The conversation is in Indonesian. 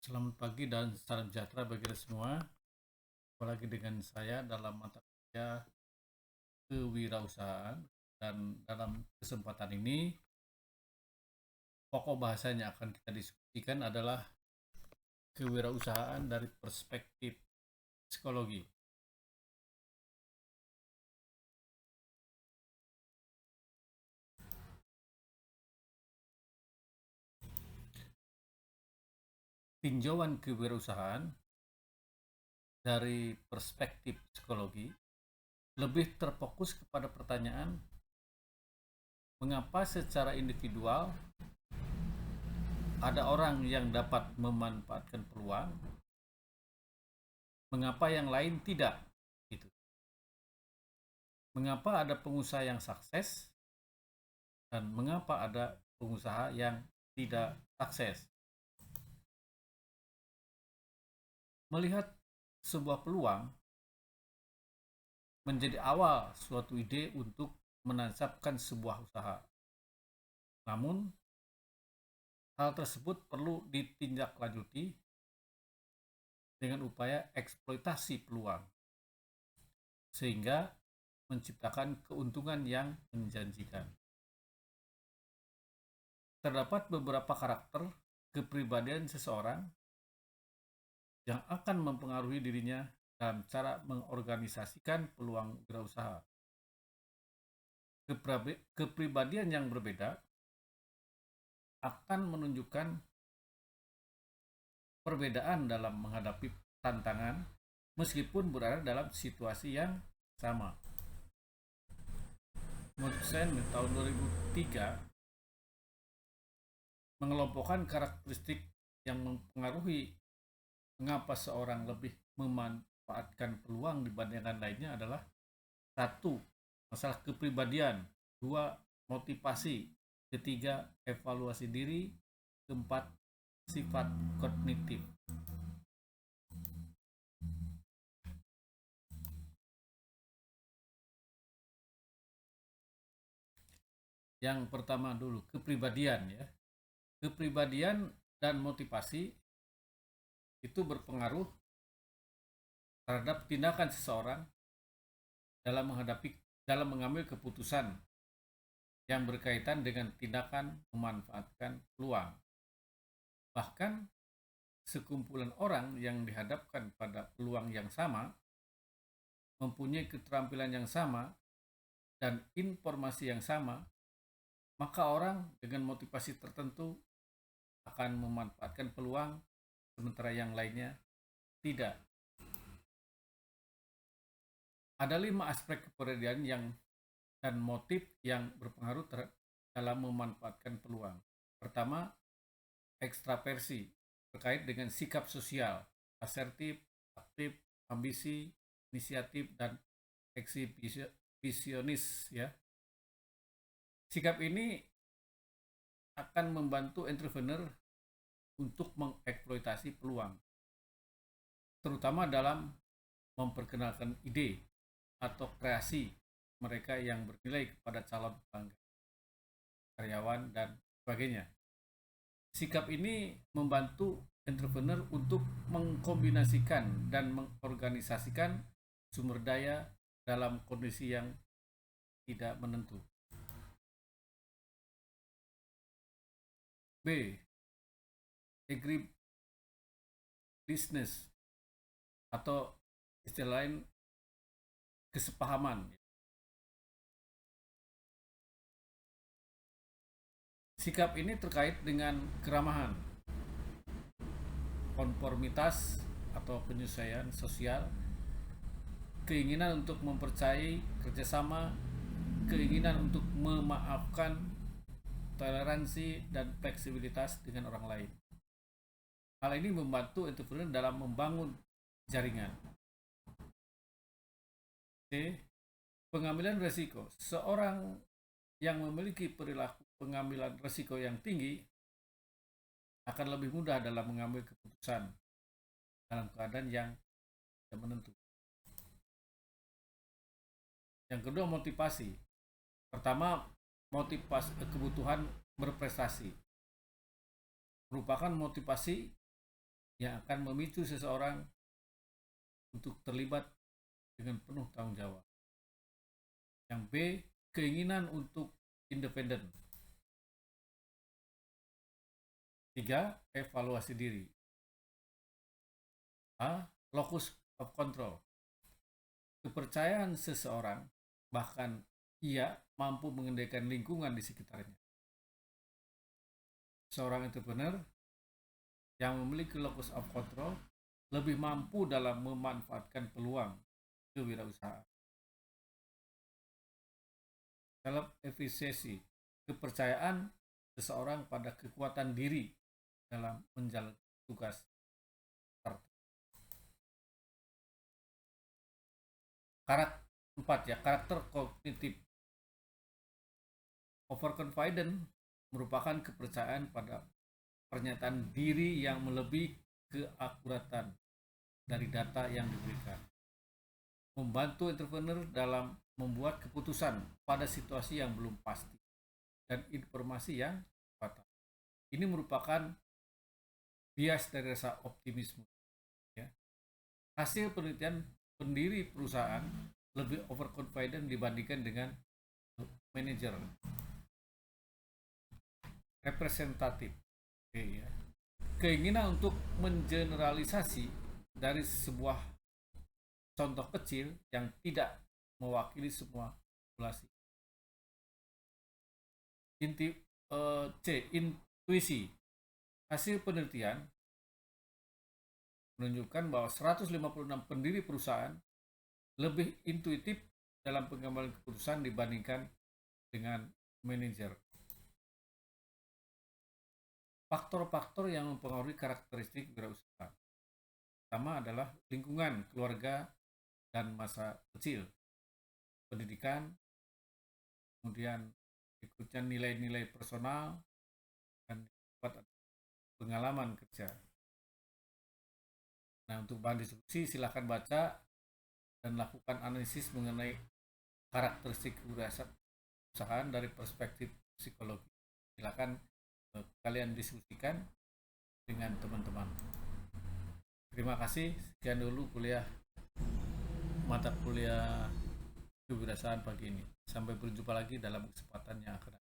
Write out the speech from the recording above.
Selamat pagi dan salam sejahtera bagi kita semua. Apalagi dengan saya dalam mata kuliah kewirausahaan, dan dalam kesempatan ini pokok bahasanya akan kita diskusikan adalah kewirausahaan dari perspektif psikologi. Tinjauan kewirausahaan dari perspektif psikologi lebih terfokus kepada pertanyaan mengapa secara individual ada orang yang dapat memanfaatkan peluang, mengapa yang lain tidak, gitu. Mengapa ada pengusaha yang sukses dan mengapa ada pengusaha yang tidak sukses. Melihat sebuah peluang menjadi awal suatu ide untuk menancapkan sebuah usaha. Namun, hal tersebut perlu ditindaklanjuti dengan upaya eksploitasi peluang, sehingga menciptakan keuntungan yang menjanjikan. Terdapat beberapa karakter kepribadian seseorang yang akan mempengaruhi dirinya dalam cara mengorganisasikan peluang wirausaha. Kepribadian yang berbeda akan menunjukkan perbedaan dalam menghadapi tantangan meskipun berada dalam situasi yang sama. Mosen tahun 2003 mengelompokkan karakteristik yang mempengaruhi mengapa seorang lebih memanfaatkan peluang dibandingkan lainnya adalah: 1. Masalah kepribadian. 2. Motivasi. 3. Evaluasi diri. 4. Sifat kognitif. Yang pertama dulu, kepribadian ya. Kepribadian dan motivasi itu berpengaruh terhadap tindakan seseorang dalam mengambil keputusan yang berkaitan dengan tindakan memanfaatkan peluang. Bahkan sekumpulan orang yang dihadapkan pada peluang yang sama, mempunyai keterampilan yang sama, dan informasi yang sama, maka orang dengan motivasi tertentu akan memanfaatkan peluang, sementara yang lainnya tidak. Ada 5 aspek kepribadian dan motif yang berpengaruh dalam memanfaatkan peluang. Pertama, ekstraversi, terkait dengan sikap sosial, asertif, aktif, ambisi, inisiatif, dan eksibisionis ya. Sikap ini akan membantu entrepreneur untuk mengeksploitasi peluang, terutama dalam memperkenalkan ide atau kreasi mereka yang bernilai kepada calon pelanggan, karyawan, dan sebagainya. Sikap ini membantu entrepreneur untuk mengkombinasikan dan mengorganisasikan sumber daya dalam kondisi yang tidak menentu. B. Agribusiness atau istilah lain kesepahaman. Sikap ini terkait dengan keramahan, konformitas atau penyesuaian sosial, keinginan untuk mempercayai kerjasama, keinginan untuk memaafkan, toleransi, dan fleksibilitas dengan orang lain. Hal ini membantu entrepreneur dalam membangun jaringan. C. Pengambilan risiko. Seorang yang memiliki perilaku pengambilan risiko yang tinggi akan lebih mudah dalam mengambil keputusan dalam keadaan yang tidak menentu. Yang kedua, motivasi. Pertama, motivasi kebutuhan berprestasi merupakan motivasi yang akan memicu seseorang untuk terlibat dengan penuh tanggung jawab. Yang B, keinginan untuk independen. 3, evaluasi diri. A, locus of control. Kepercayaan seseorang, bahkan ia mampu mengendalikan lingkungan di sekitarnya. Seorang entrepreneur yang memiliki locus of control lebih mampu dalam memanfaatkan peluang kewirausahaan. Self efficacy, kepercayaan seseorang pada kekuatan diri dalam menjalankan tugas. Karakter kognitif. Overconfident merupakan kepercayaan pada pernyataan diri yang melebihi keakuratan dari data yang diberikan. Membantu entrepreneur dalam membuat keputusan pada situasi yang belum pasti dan informasi yang fatal. Ini merupakan bias dari rasa optimisme. Ya. Hasil penelitian, pendiri perusahaan lebih overconfident dibandingkan dengan manajer. Representatif. Ya. Keinginan untuk mengeneralisasi dari sebuah contoh kecil yang tidak mewakili semua populasi. Intuisi. Hasil penelitian menunjukkan bahwa 156 pendiri perusahaan lebih intuitif dalam pengambilan keputusan dibandingkan dengan manajer. Faktor-faktor yang mempengaruhi karakteristik wirausaha pertama adalah lingkungan, keluarga, dan masa kecil, pendidikan, kemudian berikutnya nilai-nilai personal, dan pengalaman kerja. Nah, untuk bahan diskusi silahkan baca dan lakukan analisis mengenai karakteristik kewirausahaan dari perspektif psikologi. Silakan kalian diskusikan dengan teman-teman. Terima kasih. Sekian dulu mata kuliah kewirausahaan pagi ini. Sampai berjumpa lagi dalam kesempatan yang akan datang.